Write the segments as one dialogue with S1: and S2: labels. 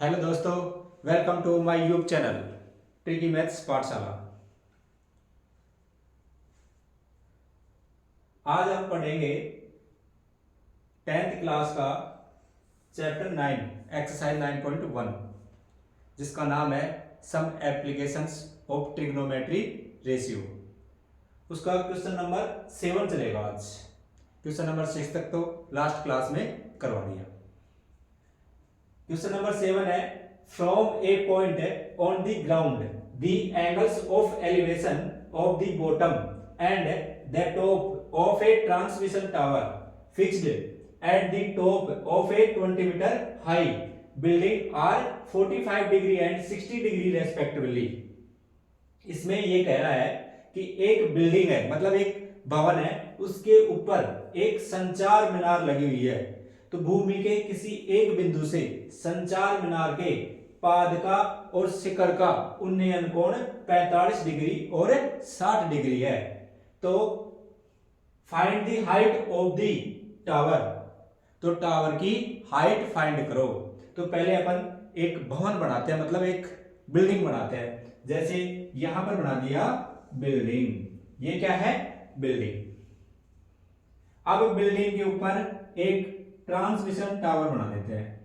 S1: Hello दोस्तों, welcome to my YouTube channel tricky maths Pathshala. आज हम पढ़ेंगे 10th क्लास का चैप्टर 9 एक्सरसाइज 9.1 जिसका नाम है some applications of trigonometry ratio. उसका क्वेश्चन नंबर 7 चलेगा। आज क्वेश्चन नंबर 6 तक तो लास्ट क्लास में करवा दिया। क्वेश्चन नंबर 7 है from a point on the ground the angles of elevation of the bottom and the top of a transmission tower fixed at the top of a 20-meter high building are 45 degree and 60 degree respectively। इसमें ये कह रहा है कि एक building है, मतलब एक भवन है, उसके ऊपर एक संचार मीनार लगी हुई है। तो भूमि के किसी एक बिंदु से संचार मीनार के पादका और शिखर का उन्नयन कोण 45 डिग्री और 60 डिग्री है। तो find the height of the tower. तो टावर की हाइट फाइंड करो। तो पहले अपन एक भवन बनाते हैं, मतलब एक बिल्डिंग बनाते हैं। जैसे यहां पर बना दिया बिल्डिंग, ये क्या है? बिल्डिंग। अब बिल्डिंग के ऊपर एक ट्रांसमिशन टावर बना देते हैं।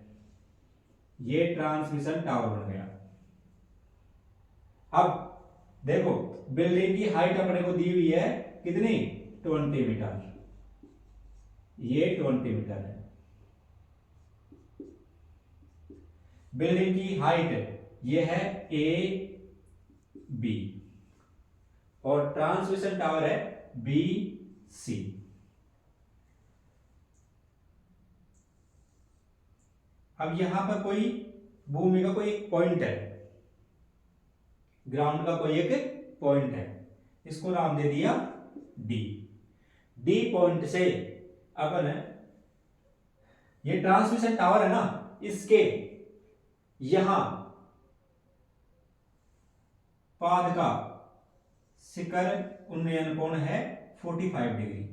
S1: ये ट्रांसमिशन टावर बन गया। अब देखो बिल्डिंग की हाइट अपने को दी हुई है कितनी? 20 मीटर। ये 20 मीटर है। बिल्डिंग की हाइट ये है ए बी और ट्रांसमिशन टावर है बी सी। अब यहां पर कोई भूमि का कोई एक पॉइंट है, ग्राउंड का कोई एक पॉइंट है, इसको नाम दे दिया डी। डी पॉइंट से अपन ये ट्रांसमिशन टावर है ना, इसके यहां पाद का शिखर उन्नयन कोण है 45 डिग्री।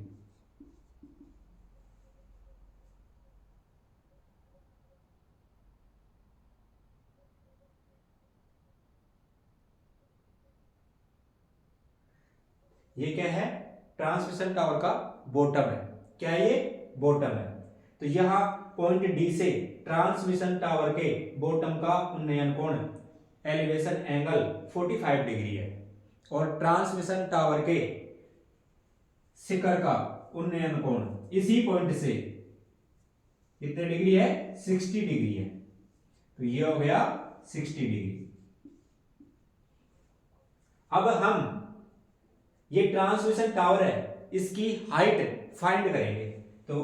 S1: ये क्या है? ट्रांसमिशन टावर का बॉटम है। क्या है ये? बॉटम है। तो यहां पॉइंट डी से ट्रांसमिशन टावर के बॉटम का उन्नयन कोण एलिवेशन एंगल 45 डिग्री है और ट्रांसमिशन टावर के शिखर का उन्नयन कोण इसी पॉइंट से कितने डिग्री है? 60 डिग्री है। तो ये हो गया 60 डिग्री। अब हम ये ट्रांसमिशन टावर है, इसकी हाइट फाइंड करेंगे। तो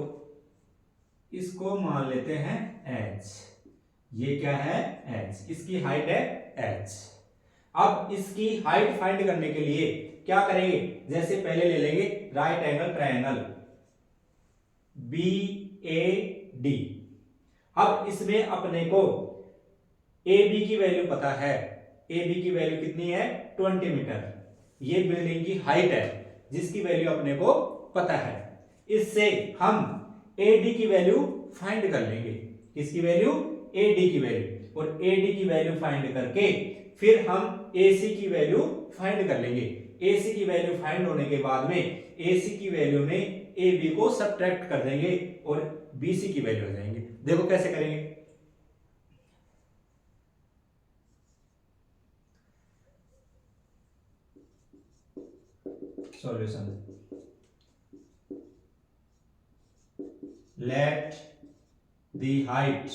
S1: इसको मान लेते हैं h। ये क्या है? h। इसकी हाइट है h। अब इसकी हाइट फाइंड करने के लिए क्या करेंगे? जैसे पहले ले लेंगे right angle triangle B A D. अब इसमें अपने को ए बी की वैल्यू पता है। ए बी की वैल्यू कितनी है? 20 मीटर। ये बिल्डिंग की हाइट है जिसकी वैल्यू अपने को पता है। इससे हम AD की वैल्यू फाइंड कर लेंगे। किसकी वैल्यू? AD की वैल्यू। और AD की वैल्यू फाइंड करके फिर हम AC की वैल्यू फाइंड कर लेंगे। AC की वैल्यू फाइंड होने के बाद में AC की वैल्यू में AB को सब्ट्रैक्ट कर देंगे और BC की वैल्यू हो जाएंगे। देखो कैसे करेंगे। Solution. Let the height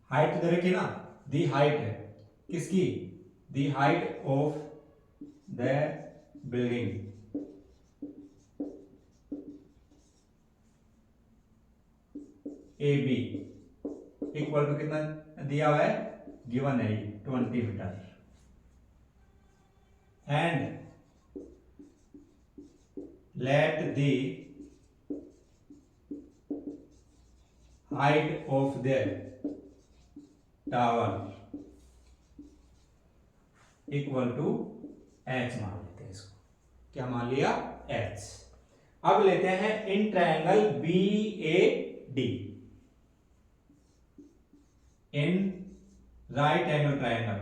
S1: height दे रखी ना, दी हाइट है किसकी? The height of the building A B equal to कितना दिया हुआ है? गिवन है 20 metre. And let the height of the tower equal to h मान लेते हैं। इसको क्या मान लिया? h। अब लेते हैं in triangle B A D. In right angle triangle,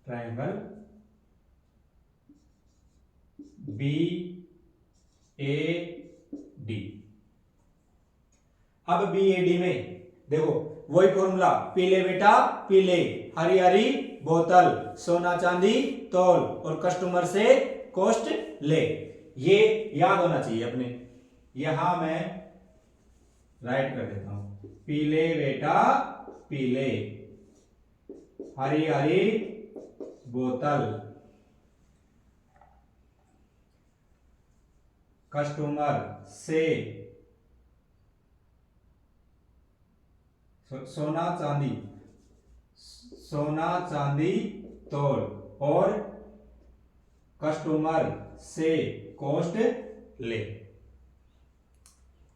S1: triangle B A D. अब बी ए डी में देखो वही फॉर्मूला, पीले बेटा पीले, हरी हरी बोतल, सोना चांदी तौल और कस्टमर से कॉस्ट ले। ये याद होना चाहिए अपने। यहां मैं राइट कर देता हूं, पीले बेटा पीले, हरी हरी बोतल, कस्टमर से सोना चांदी, सोना चांदी तौल और कस्टमर से कॉस्ट ले।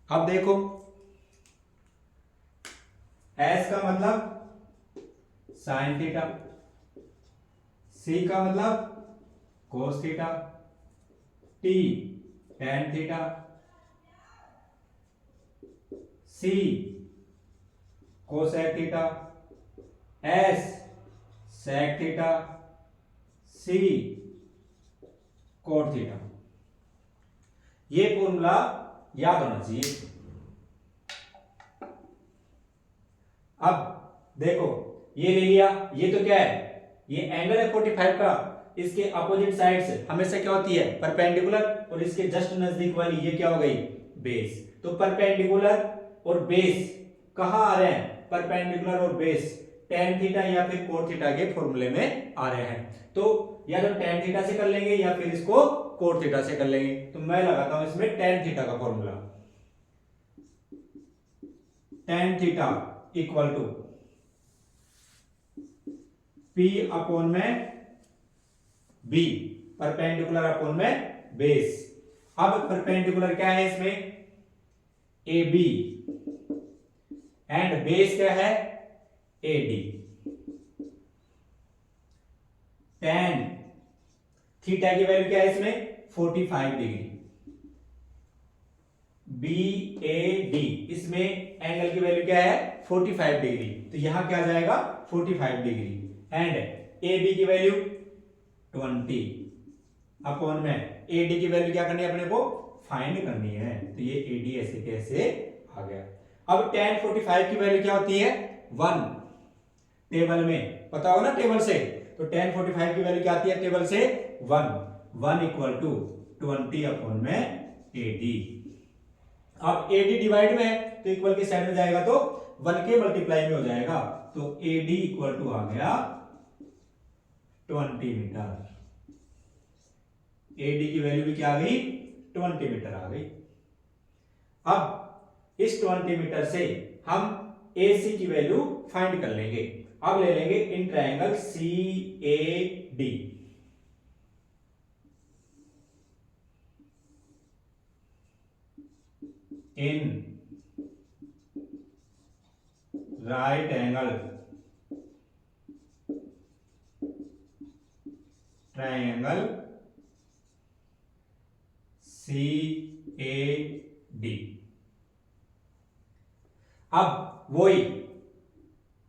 S1: अब देखो एस का मतलब साइन थीटा, सी का मतलब cos theta, T tan theta, C cosec theta, S sec theta, C cot theta. ये फॉर्मूला याद होना चाहिए। अब देखो ये ले लिया, ये तो क्या है, ये एंगल है 45 का, इसके अपोजिट साइड्स हमेशा क्या होती है परपेंडिकुलर, और इसके जस्ट नजदीक वाली ये क्या हो गई बेस। तो परपेंडिकुलर और बेस कहां आ रहे हैं, परपेंडिकुलर और बेस tan थीटा या फिर कोट थीटा के फॉर्मूले में आ रहे हैं। तो या तो tan थीटा से कर लेंगे या फिर इसको कोट थीटा से कर लेंगे। तो मैं लगाता हूं इसमें tan थीटा का formula, tan theta equal to P upon में B, परपेंडिकुलर अपॉन में बेस। अब परपेंडिकुलर क्या है इसमें AB एंड बेस क्या है AD। tan थीटा की वैल्यू क्या है इसमें 45 डिग्री, BAD इसमें एंगल की वैल्यू क्या है 45 डिग्री, तो यहां क्या आ जाएगा 45 डिग्री, एंड AB की वैल्यू 20 अपॉन में AD की वैल्यू क्या करनी है अपने को फाइंड करनी है। तो ये AD ऐसे कैसे आ गया। अब tan 45 की वैल्यू क्या होती है 1, टेबल में पता होगा ना टेबल से, तो tan 45 की वैल्यू क्या आती है टेबल से 1 इक्वल टू 20 अपॉन में AD। अब AD डिवाइड में है तो इक्वल की साइड में जाएगा तो 1 के मल्टीप्लाई में हो जाएगा, तो AD इक्वल टू आ गया 20 मीटर। AD की वैल्यू भी क्या आ गई 20 मीटर आ गई। अब इस 20 मीटर से हम AC की वैल्यू फाइंड कर लेंगे। अब ले लेंगे in triangle CAD, in right angle triangle CAD। अब वही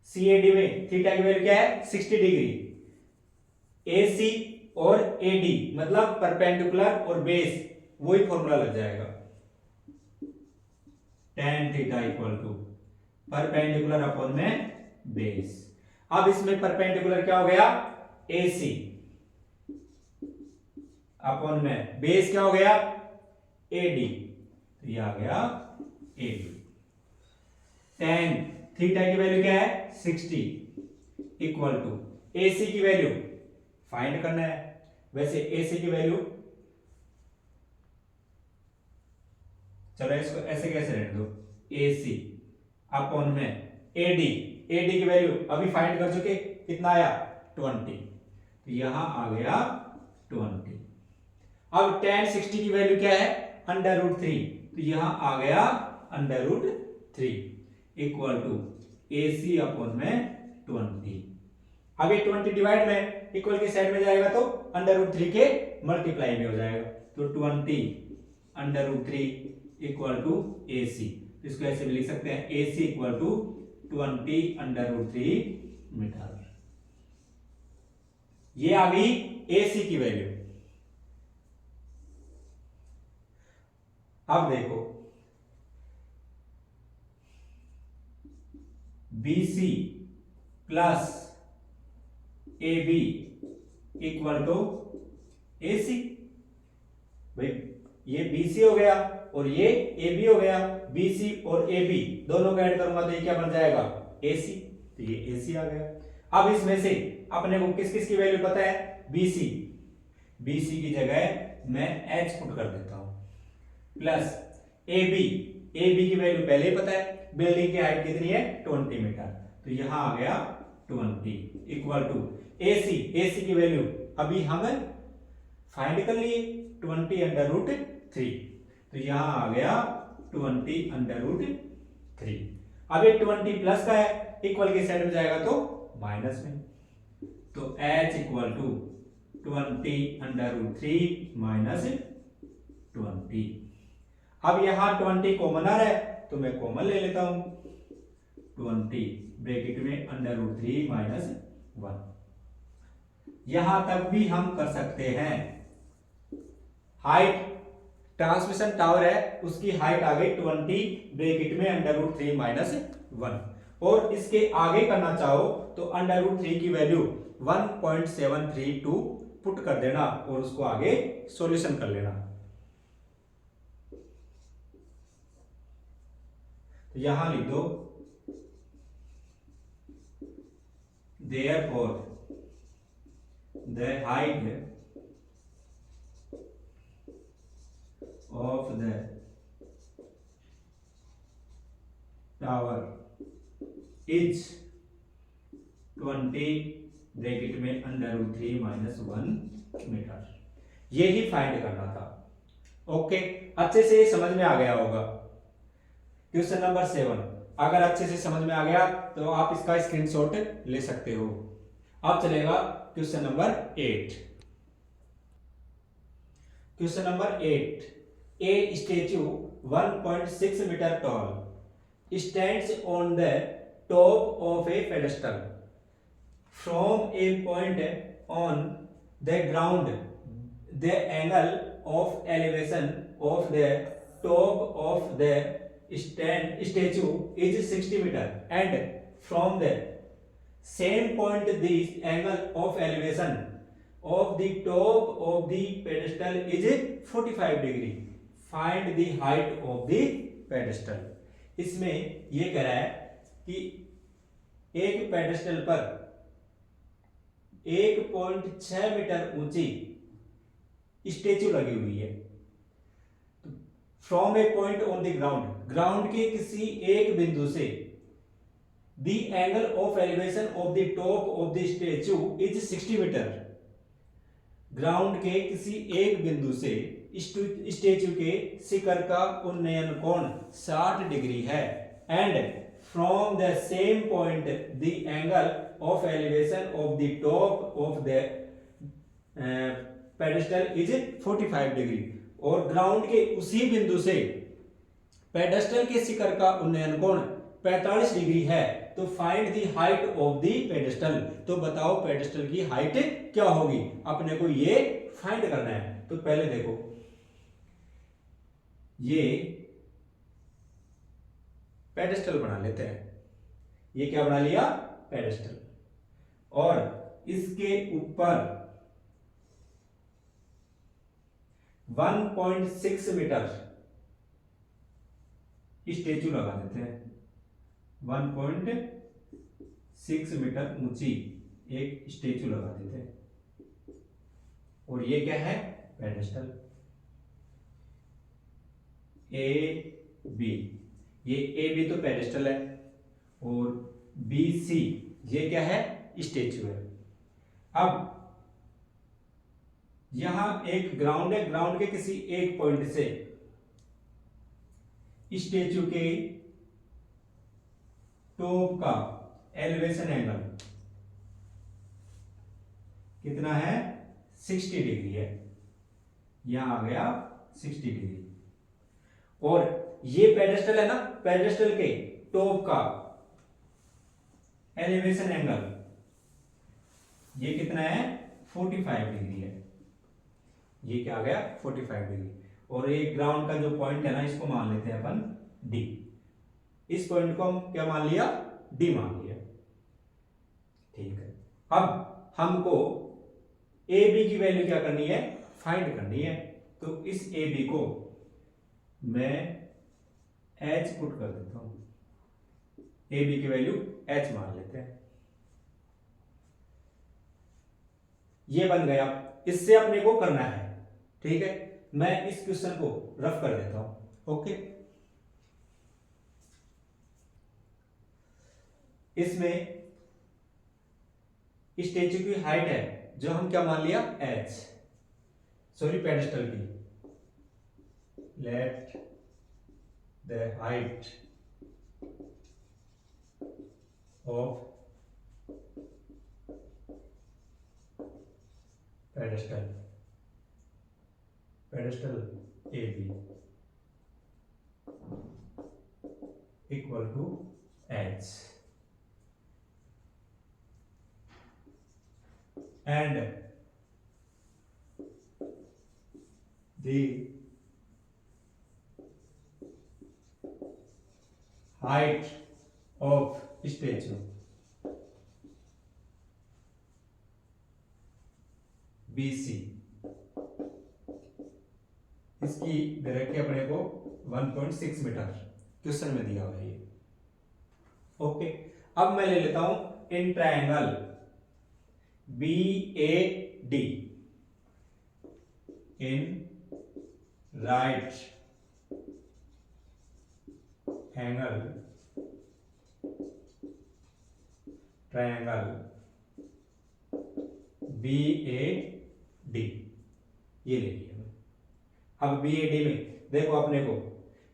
S1: CAD में थीटा की वैल्यू क्या है 60 डिग्री, AC और AD मतलब परपेंडिकुलर और बेस, वही फॉर्मूला लग जाएगा tan theta equal to perpendicular upon में बेस। अब इसमें परपेंडिकुलर क्या हो गया AC अपॉन में बेस क्या हो गया AD, तो ये आ गया AD। tan थीटा की वैल्यू क्या है 60 इक्वल टू AC की वैल्यू फाइंड करना है। वैसे AC की वैल्यू, चलो इसको ऐसे कैसे रहने दो, AC अपॉन में AD की वैल्यू अभी फाइंड कर चुके, कितना आया 20, तो यहां आ गया 20। अब tan 60 की वैल्यू क्या है √3, तो यहां आ गया √3 इक्वल टू AC अपॉन में 20। अब ये 20 डिवाइड में इक्वल की साइड में जाएगा तो √3 के मल्टीप्लाई में हो जाएगा, तो 20 √3 = AC। इसको ऐसे भी लिख सकते हैं AC = 20 √3 मीटर। ये आ गई AC की वैल्यू। अब देखो BC प्लस AB = AC। भाई ये BC हो गया और ये AB हो गया, BC और AB दोनों को ऐड करूंगा तो ये क्या बन जाएगा AC, तो ये AC आ गया। अब इसमें से अपने को किस किस की वैल्यू पता है, BC की जगह मैं H पुट कर देता हूं, प्लस AB की वैल्यू पहले ही पता है, बिल्डिंग की हाइट कितनी है 20 मीटर, तो यहां आ गया 20 = AC की वैल्यू अभी हम फाइंड कर लिए 20 √3, तो यहां आ गया 20 √3। अब ये 20 प्लस का है, इक्वल की साइड में जाएगा तो माइनस में, तो H = 20 √3 माइनस 20। अब यहां 20 कॉमनर है तो मैं कॉमन ले लेता हूं, 20 ब्रैकेट में √3 माइनस 1। यहां तक भी हम कर सकते हैं। हाइट ट्रांसमिशन टावर है उसकी हाइट आ गई 20 ब्रैकेट में √3 माइनस 1, और इसके आगे करना चाहो तो √3 की वैल्यू 1.732 पुट कर देना और उसको आगे सॉल्यूशन कर लेना। तो यहां लिख दो therefore the height of the tower is 20 bracket में √3 माइनस 1 मीटर। यही फाइंड करना था। ओके, अच्छे से समझ में आ गया होगा। क्वेश्चन नंबर 7 अगर अच्छे से समझ में आ गया तो आप इसका स्क्रीनशॉट ले सकते हो। अब चलेगा question number 8। Question number 8, a statue 1.6 metre tall stands on the top of a pedestal from a point on the ground. The angle of elevation of the top of the statue is 60 meter, and from the same point the angle of elevation of the top of the pedestal is 45 degree. Find the height of the pedestal. इसमें ये कह रहा है कि एक pedestal पर 1.6 metre ऊंची statue लगी हुई है। From a point on the ground के किसी एक बिंदु से the angle of elevation of the top of the statue is 60 metre. Ground के किसी एक बिंदु से स्टेच्यू के शिखर का उन्नयन कोण 60 डिग्री है, and from the same point the angle of elevation of the top of the pedestal is 45 degree. और ग्राउंड के उसी बिंदु से पेडेस्टल के शिखर का उन्नयन कोण 45 डिग्री है, तो find the height of the pedestal. तो बताओ पेडेस्टल की हाइट क्या होगी, अपने को ये फाइंड करना है। तो पहले देखो ये पेडेस्टल बना लेते हैं, ये क्या बना लिया पेडेस्टल, और इसके ऊपर 1.6 मीटर स्टेच्यू लगा देते हैं। 1.6 मीटर ऊंची एक स्टेच्यू लगा देते हैं, और ये क्या है पेडेस्टल। ए बी, ये ए बी तो पेडेस्टल है, और बी सी ये क्या है स्टेच्यू है। अब यहां एक ग्राउंड है, ग्राउंड के किसी एक पॉइंट से स्टेच्यू के टॉप का एलिवेशन एंगल कितना है 60 डिग्री है, यहां आ गया 60 डिग्री। और ये पेडेस्टल है ना, पेडेस्टल के टॉप का एलिवेशन एंगल ये कितना है 45 डिग्री है, ये क्या आ गया 45 डिग्री। और ये ग्राउंड का जो पॉइंट है ना, इसको मान लेते हैं अपन डी। इस पॉइंट को हम क्या मान लिया, डी मान लिया। ठीक है, अब हमको ए बी की वैल्यू क्या करनी है, फाइंड करनी है। तो इस ए बी को मैं एच पुट कर देता हूं, ए बी की वैल्यू एच मान लेते हैं। ये बन गया, इससे अपने को करना है। ठीक है, मैं इस क्वेश्चन को रफ कर देता हूं। ओके, इसमें स्टेच्यू की हाइट है जो हम क्या मान लिया एच, सॉरी पेडेस्टल की, let the height of pedestal A B equal to H and the height of statue BC, इसकी दे रखी अपने को 1.6 मीटर, क्वेश्चन में दिया हुआ है ये। ओके, अब मैं ले लेता हूं in triangle BAD in right angle triangle BAD, ये ले लिया। अब BAD में देखो अपने को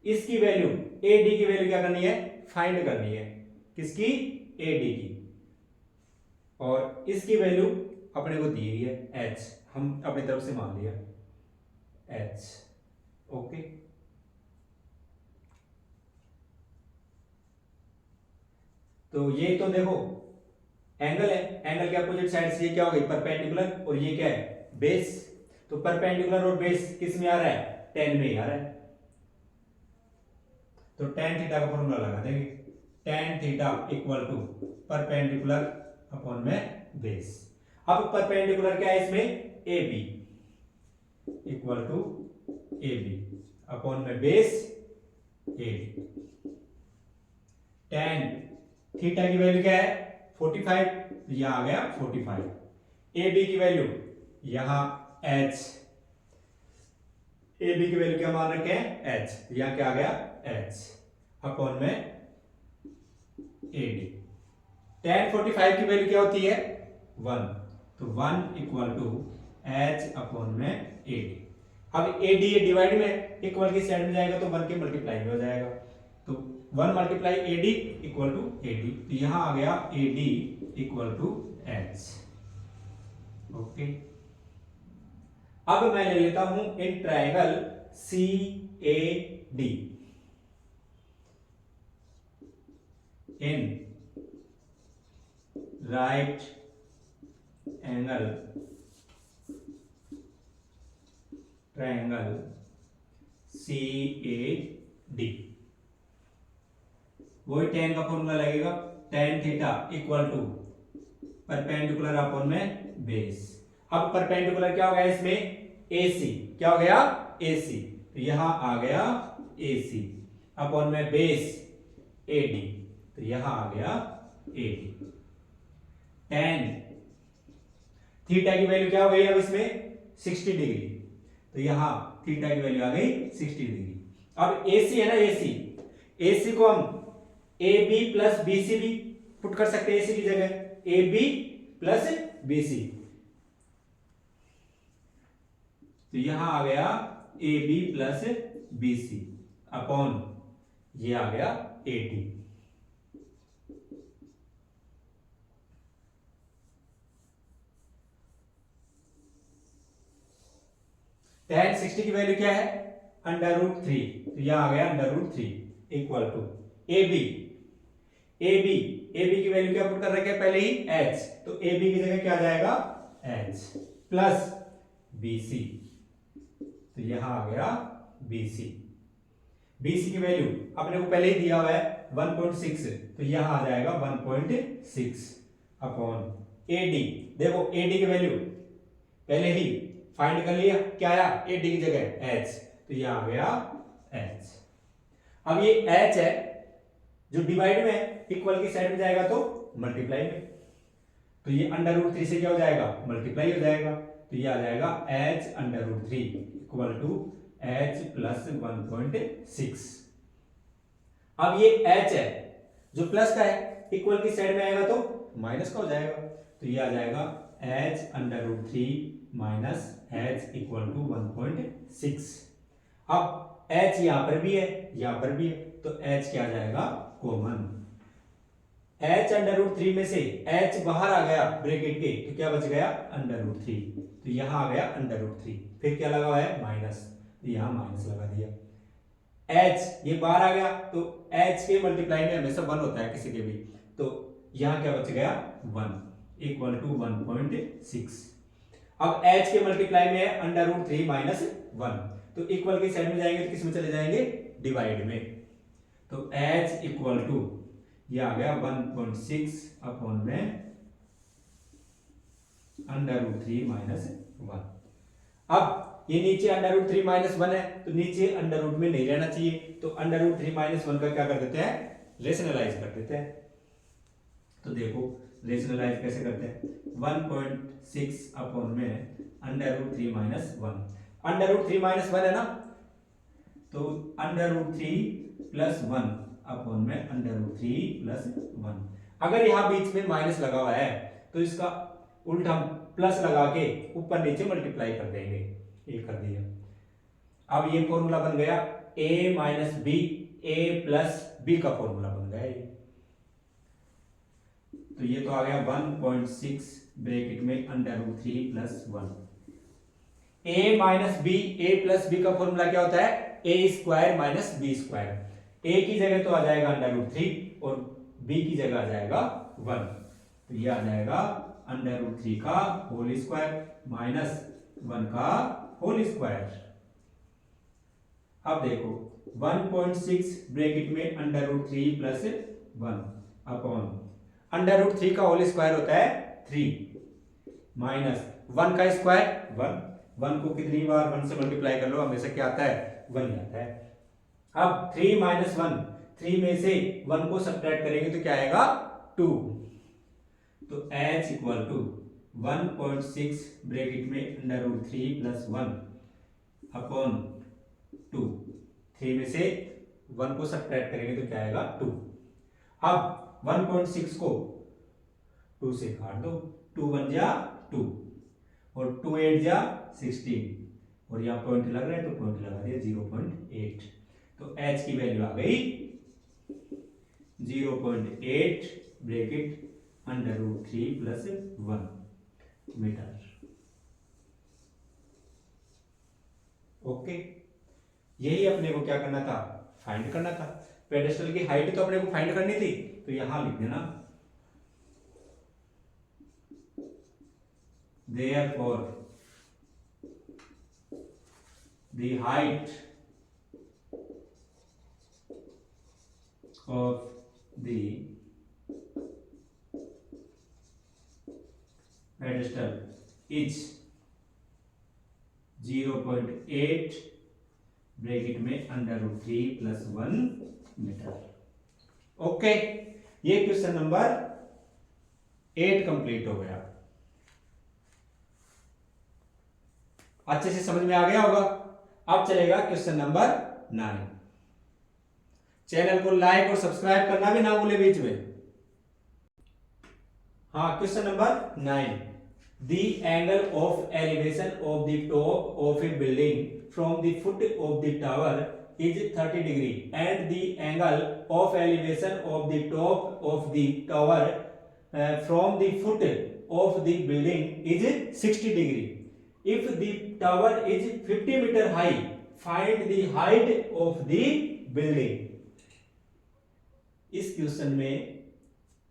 S1: इसकी वैल्यू AD की वैल्यू क्या करनी है, फाइंड करनी है, किसकी AD की, और इसकी वैल्यू अपने को दी हुई है h, हम अपनी तरफ से मान लिया h। ओके, तो ये तो देखो एंगल है, एंगल के अपोजिट साइड से ये क्या हो गई परपेंडिकुलर, और ये क्या है बेस। तो परपेंडिकुलर और बेस किस में आ रहा है, tan में आ रहा है। तो tan थीटा का फॉर्मूला लगा देंगे, tan theta equal to perpendicular upon में बेस। अब परपेंडिकुलर क्या है इसमें, A B equal to A B upon में base A D. tan theta की वैल्यू क्या है 45, यहां आ गया 45। ए बी की वैल्यू यहां h, ए बी की वैल्यू क्या मान रखे हैं h, यहां क्या आ गया h अपॉन में ए डी। tan 45 की वैल्यू क्या होती है 1, तो 1 इक्वल टू h अपॉन में ए डी। अब ए डी डिवाइड में इक्वल की साइड में जाएगा तो 1 के मल्टीप्लाई में हो जाएगा, तो 1 multiply A D equal to A D, तो यहां आ गया A D equal to h। Okay, अब मैं ले लेता हूं in triangle C A D in right angle triangle C A D. वही tan का फॉर्मूला लगेगा, tan theta equal to perpendicular upon में बेस। अब परपेंडिकुलर क्या हो गया इसमें AC, क्या हो गया AC, तो यहां आ गया AC अपॉन में बेस AD, तो यहां आ गया AD। tan थीटा की वैल्यू क्या हो गई अब इसमें 60 डिग्री, तो यहां थीटा की वैल्यू आ गई 60 डिग्री। अब AC है ना, AC को हम AB प्लस BC भी पुट कर सकते हैं AC की जगह, AB प्लस BC, तो यहां आ गया AB प्लस BC अपॉन ये आ गया AD। tan 60 की वैल्यू क्या है, अंडर रूट 3, तो यहां आ गया under root 3 equal to A B, A B की वैल्यू क्या पुट कर रखे हैं पहले ही h, तो ए बी की जगह क्या आ जाएगा h प्लस बी सी, तो यहां आ गया बी सी, बी सी की वैल्यू अपने को पहले ही दिया हुआ है 1.6, तो यहां आ जाएगा 1.6 अपॉन ए डी, देखो ए डी की वैल्यू पहले ही फाइंड कर लिया, क्या आया ए डी की जगह h, तो यहां आ गया h। अब ये h है जो डिवाइड में इक्वल की साइड में जाएगा तो मल्टीप्लाई में, तो ये अंडर रूट 3 से क्या हो जाएगा मल्टीप्लाई हो जाएगा, तो ये आ जाएगा h under root 3 equal to h plus 1.6। अब ये h है जो प्लस का है, इक्वल की साइड में आएगा तो माइनस का हो जाएगा, तो ये आ जाएगा h under root 3 minus h equal to 1.6। अब h यहां पर भी है यहां पर भी है, तो h क्या आ जाएगा कॉमन, h अंडर रूट 3 में से h बाहर आ गया ब्रैकेट के, तो क्या बच गया अंडर रूट 3, तो यहां आ गया अंडर रूट 3, फिर क्या लगा हुआ है माइनस, तो यहां माइनस लगा दिया, h ये बाहर आ गया तो h के मल्टीप्लाई में हमेशा 1 होता है किसी के भी, तो यहां क्या बच गया 1 इक्वल टू 1.6। अब h के मल्टीप्लाई में है अंडर रूट 3 माइनस 1, तो इक्वल की साइड में जाएंगे तो किस में चले जाएंगे डिवाइड में, तो h इक्वल टू ये आ गया 1.6 अपॉन में अंडर रूट 3 माइनस 1। अब ये नीचे अंडर रूट 3 माइनस 1 है, तो नीचे अंडर रूट में नहीं रहना चाहिए, तो अंडर रूट 3 माइनस 1 का क्या कर देते हैं रेशनलाइज कर देते हैं, तो देखो रेशनलाइज कैसे करते हैं, 1.6 अपॉन में under root 3 minus 1, under root 3 minus 1 है ना, तो अंडर रूट 3 प्लस 1 अपॉन में अंडर रूट 3 प्लस 1। अगर यहां बीच में माइनस लगा हुआ है तो इसका उल्टा हम प्लस लगा के ऊपर नीचे मल्टीप्लाई कर देंगे, ये कर दिया। अब ये फॉर्मूला बन गया a minus B, A plus B का फॉर्मूला बन गया ये, तो ये तो आ गया 1.6 ब्रैकेट में under root 3 plus 1, a minus B, A plus B का फॉर्मूला क्या होता है A square minus B square, a की जगह तो आ जाएगा अंडर रूट 3 और b की जगह आ जाएगा 1, तो ये आ जाएगा अंडर रूट 3 का होल स्क्वायर माइनस 1 का होल स्क्वायर। अब देखो 1.6 ब्रैकेट में under root 3 plus 1 upon under root 3 का होल स्क्वायर होता है 3 माइनस 1 का स्क्वायर 1 को कितनी बार 1 से मल्टीप्लाई कर लो हमेशा क्या आता है 1 ही आता है। अब 3 माइनस 1, 3 में से 1 को सब्ट्रैक्ट करेंगे तो क्या आएगा 2, तो h इक्वल टू 1.6 ब्रैकेट में अंडर रूट 3 प्लस 1 अपॉन 2, 3 में से 1 को सब्ट्रैक्ट करेंगे तो क्या आएगा 2। अब 1.6 को 2 से काट दो, 2 1 जा 2 और 2 8 जा 16 और यहाँ पॉइंट लग रहा है तो पॉइंट लगा दिया 0.8, तो h की वैल्यू आ गई 0.8 bracket under root 3 plus 1 metre. Okay, यही अपने को क्या करना था फाइंड करना था, पेडेस्टल की हाइट तो अपने को फाइंड करनी थी, तो यहां लिख देना therefore the height of the pedestal is 0.8 bracket में under root 3 plus 1 metre. Okay, ये क्वेश्चन नंबर 8 कंप्लीट हो गया। अच्छे से समझ में आ गया होगा। अब चलेगा क्वेश्चन नंबर 9। चैनल को लाइक और सब्सक्राइब करना भी ना भूले बीच में। हाँ, question number 9, the angle of elevation of the top of a building from the foot of the tower is 30 degree and the angle of elevation of the top of the tower from the foot of the building is 60 degree if the tower is 50 metre high find the height of the building. इस question में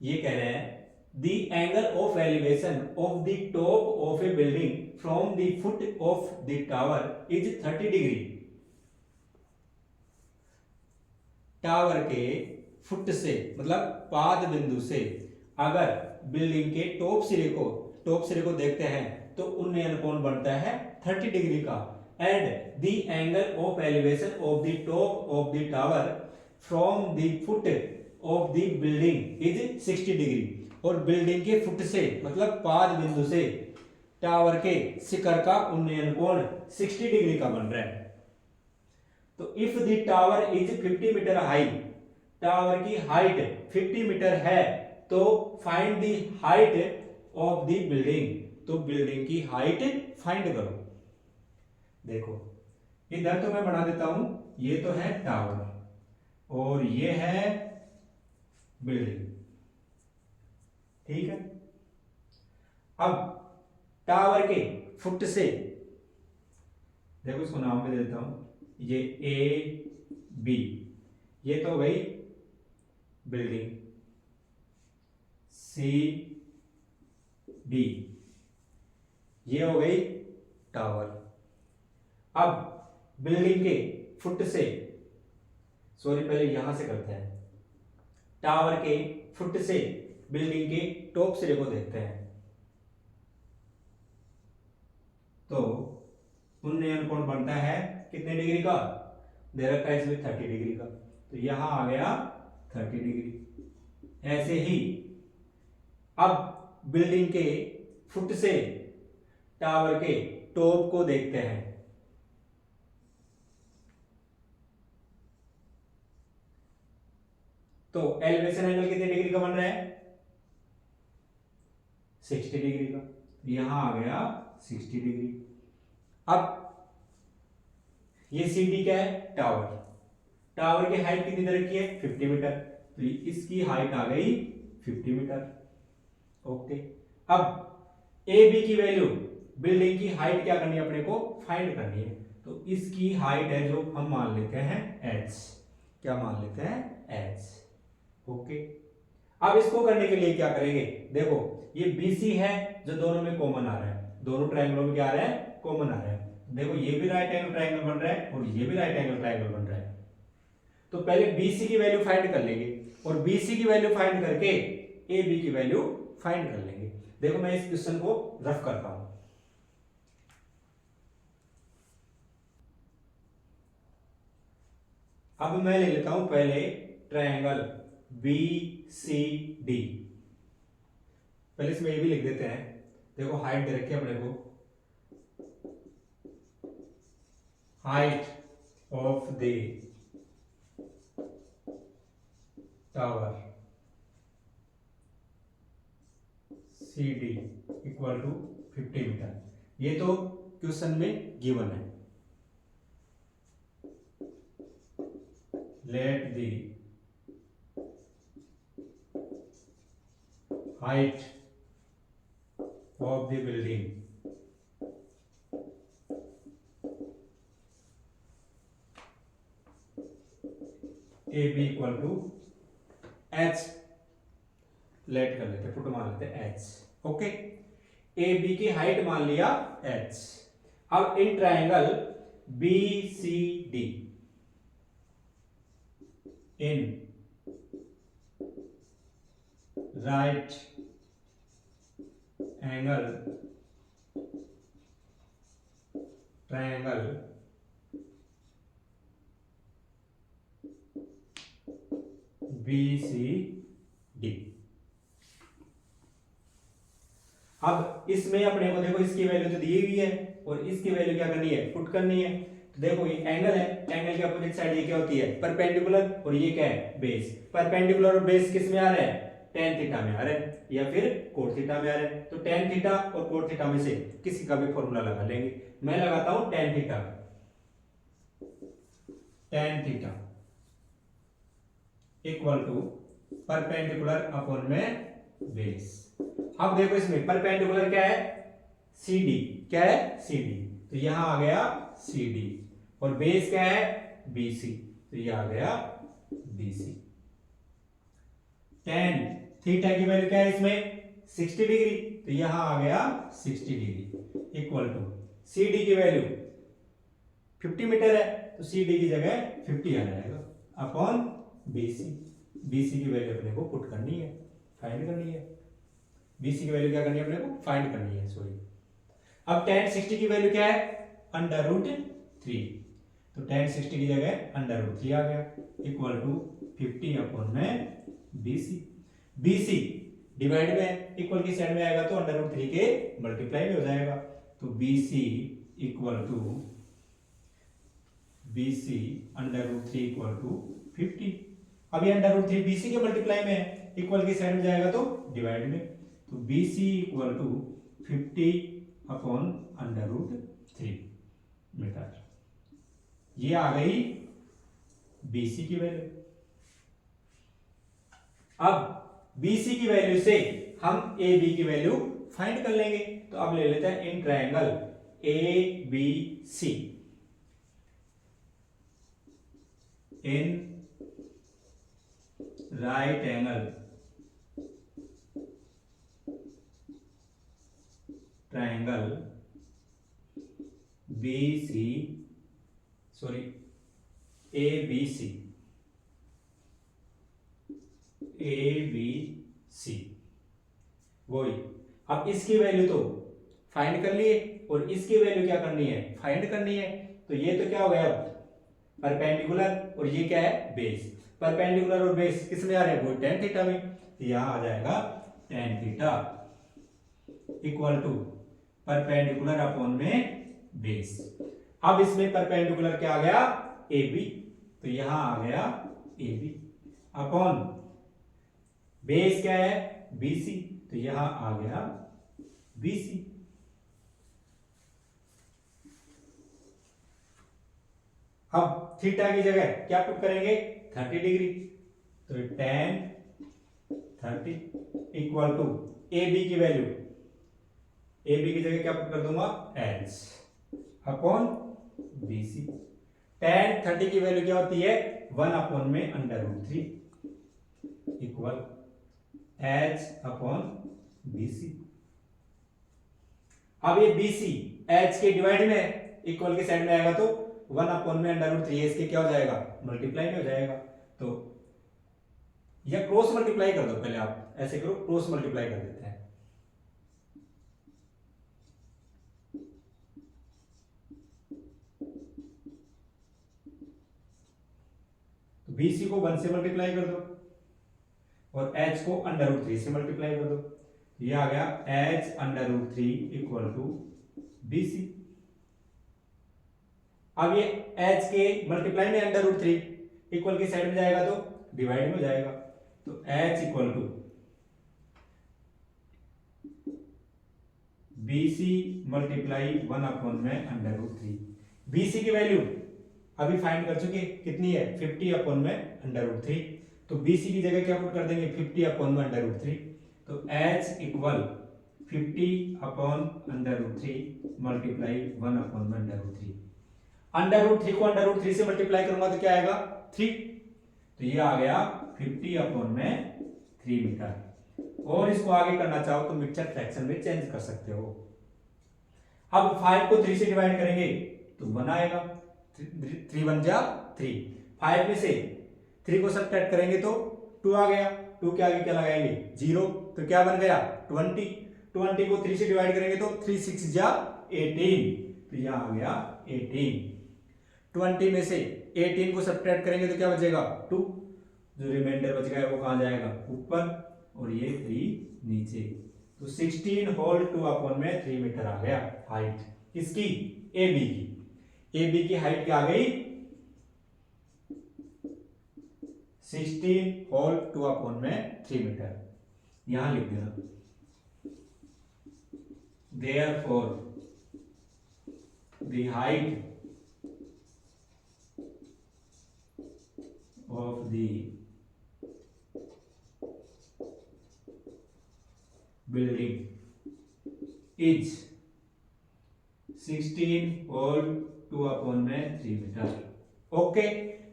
S1: ये कह रहे हैं the angle of elevation of the top of a building from the foot of the tower is 30 degree. Tower के foot से मतलब पाद बिंदु से अगर बिल्डिंग के टॉप सिरे को देखते हैं तो उन्नयन कोण बनता है 30 डिग्री का। And the angle of elevation of the top of the tower from the foot of the building is 60 degree. और बिल्डिंग के फुट से मतलब पाद बिंदु से टावर के शिखर का उन्नयन कोण 60 डिग्री का बन रहा है। तो if the tower is 50 metre high, tower की हाइट 50 मीटर है तो find the height of the building. तो बिल्डिंग की हाइट फाइंड करो। देखो इधर तो मैं बना देता हूं, ये तो है टावर और ये है बिल्डिंग, ठीक है। अब टावर के फुट से देखो इसको नाम भी देता हूं, ये ए बी, ये तो गई बिल्डिंग, सी डी ये हो गई टावर। अब बिल्डिंग के फुट से पहले यहां से करते हैं, टावर के फुट से बिल्डिंग के टॉप सिरे को देखते हैं तो उन्नयन कोण बनता है कितने डिग्री का, दे रखा है इसमें 30 डिग्री का, तो यहां आ गया 30 डिग्री। ऐसे ही अब बिल्डिंग के फुट से टावर के टॉप को देखते हैं तो एलिवेशन एंगल कितने डिग्री का बन रहा है, 60 डिग्री का, यहां आ गया 60 डिग्री। अब ये सी डी क्या है, टावर, टावर की हाइट कितनी दे रखी है 50 मीटर, तो इसकी हाइट आ गई 50 मीटर। ओके, अब ए बी की वैल्यू, बिल्डिंग की हाइट क्या करनी है अपने को फाइंड करनी है, तो इसकी हाइट है जो हम मान लेते हैं h, क्या मान लेते हैं h। ओके, अब इसको करने के लिए क्या करेंगे, देखो ये BC है जो दोनों में कॉमन आ रहा है, दोनों ट्रायंगलों में क्या आ रहा है कॉमन आ रहा है। देखो ये भी राइट एंगल ट्रायंगल बन रहा है और ये भी राइट एंगल ट्रायंगल बन रहा है। तो पहले BC की वैल्यू फाइंड कर लेंगे और BC की वैल्यू फाइंड करके AB की वैल्यू फाइंड कर लेंगे। देखो मैं इस क्वेश्चन को रफ करता हूं। अब मैं ले लेता हूं पहले ट्रायंगल BCD, पहले इसमें ये भी लिख देते हैं। देखो हाइट दे रखी है अपने को, height of the tower CD equal to 50 metre, ये तो क्वेश्चन में गिवन है। Let the height of the building AB equal to h, let कर लेते, पुट मान लेते h। ओके, AB की हाइट मान लिया h। अब in triangle BCD, in right angle triangle BCD। अब इसमें अपने को देखो इसकी वैल्यू तो दी हुई है और इसकी वैल्यू क्या करनी है पुट करनी है। तो देखो ये एंगल है, एंगल के अपोजिट साइड ये क्या होती है परपेंडिकुलर, और ये क्या है बेस। परपेंडिकुलर और बेस किस में आ रहा है tan थीटा में आ रहा है या फिर cot थीटा में आ रहा है। तो tan थीटा और cot थीटा में से किसी का भी फॉर्मूला लगा लेंगे। मैं लगाता हूं tan theta, tan theta equal to perpendicular upon में बेस। अब देखो इसमें परपेंडिकुलर क्या है सी डी, क्या है सी डी, तो यहां आ गया सी डी, और बेस क्या है बी सी, तो ये आ गया बी सी। टेन थीटा की वैल्यू क्या है इसमें 60 डिग्री, तो यहां आ गया 60 degree equal to C D की वैल्यू 50 मीटर है, तो सी डी की जगह 50 आ जाएगा upon B C. B C की वैल्यू अपने को पुट करनी है, फाइंड करनी है। बी सी की वैल्यू क्या करनी है अपने को, फाइंड करनी है, सॉरी। अब tan 60 की वैल्यू क्या है अंडर रूट 3, तो tan 60 की जगह अंडर रूट 3 आ गया इक्वल टू 50 अपॉन में B C. B C divide में इक्वल की साइड में आएगा तो अंडर रूट 3 के मल्टीप्लाई में हो जाएगा, तो B C equal to B C under root 3 equal to 50। अब ये अंडर रूट 3 बी सी के मल्टीप्लाई में है, इक्वल की साइड में जाएगा तो डिवाइड में, तो B C equal to 50 upon under root 3 metre. ये आ गई BC की वैल्यू। अब BC की वैल्यू से हम AB की वैल्यू फाइंड कर लेंगे, तो अब ले लेते हैं in triangle ABC, in right angle triangle BC, sorry ABC, ABC वही। अब इसकी वैल्यू तो फाइंड कर लिए और इसकी वैल्यू क्या करनी है, फाइंड करनी है, तो ये तो क्या हो गया अब परपेंडिकुलर और ये क्या है बेस। परपेंडिकुलर और बेस किस में आ रहे हैं, वो tan थीटा में, तो यहां आ जाएगा tan theta equal to perpendicular upon में बेस। अब इसमें परपेंडिकुलर क्या आ गया AB, तो यहां आ गया AB अपॉन बेस क्या है BC, तो यहां आ गया BC। अब थीटा की जगह क्या पुट करेंगे 30 डिग्री, तो tan 30 इक्वल टू AB की वैल्यू, AB की जगह क्या पुट कर दूंगा H अपॉन BC। tan 30 की वैल्यू क्या होती है 1 अपॉन में under root 3 equal H upon BC। अब ये BC H के डिवाइड में इक्वल के साइड में आएगा तो 1 अपॉन में अंडर रूट 3 इसके क्या हो जाएगा मल्टीप्लाई में हो जाएगा, तो या क्रॉस मल्टीप्लाई कर दो, पहले आप ऐसे करो क्रॉस मल्टीप्लाई कर देते हैं, तो BC को 1 से मल्टीप्लाई कर दो और H को अंडर रूट 3 से मल्टीप्लाई कर दो, ये आ गया H under root 3 equal to BC। अब ये H के मल्टीप्लाई में अंडर रूट 3 इक्वल की साइड में जाएगा तो डिवाइड में हो जाएगा, तो H equal to BC multiply 1 upon में अंडर रूट 3। BC की वैल्यू अभी फाइंड कर चुके कितनी है 50 अपॉन में अंडर रूट 3, तो BC की जगह क्या पुट कर देंगे 50 अपॉन में अंडर रूट 3, तो H equal 50 upon under root 3 multiply 1 upon में अंडर रूट 3। अंडर रूट 3 को अंडर रूट 3 से मल्टीप्लाई करूंगा तो क्या आएगा 3, तो ये आ गया 50 अपॉन में 3 मीटर। और इसको आगे करना चाहो तो मिक्सचर फ्रैक्शन में चेंज कर सकते हो। अब 5 को 3 से डिवाइड करेंगे तो 1 आएगा, 3 1 जा 3, 5 में से 3 को सब्ट्रैक्ट करेंगे तो 2 आ गया, 2 के आगे क्या लगाएंगे 0, तो क्या बन गया 20, 20 को 3 से डिवाइड करेंगे तो 3 6 जा 18, तो यहां आ गया 18। 20 में से 18 को सब्ट्रैक्ट करेंगे तो क्या बचेगा 2, जो रिमाइंडर बच गया वो कहां जाएगा ऊपर और ये 3 नीचे, तो 16 होल 2 अपॉन में 3 मीटर आ गया हाइट किसकी AB की। AB की हाइट क्या आ गई 16 होल 2 अपॉन में 3 मीटर, यहां लिख देना therefore the height of the building is 16 whole 2/3 metre. Okay,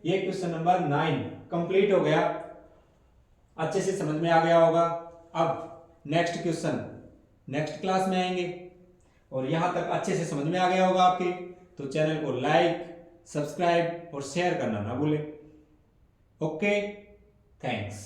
S1: ये क्वेश्चन नंबर 9 कंप्लीट हो गया, अच्छे से समझ में आ गया होगा। अब नेक्स्ट क्वेश्चन नेक्स्ट क्लास में आएंगे, और यहां तक अच्छे से समझ में आ गया होगा आपके, तो चैनल को लाइक, सब्सक्राइब और शेयर करना ना भूलें। Okay, thanks.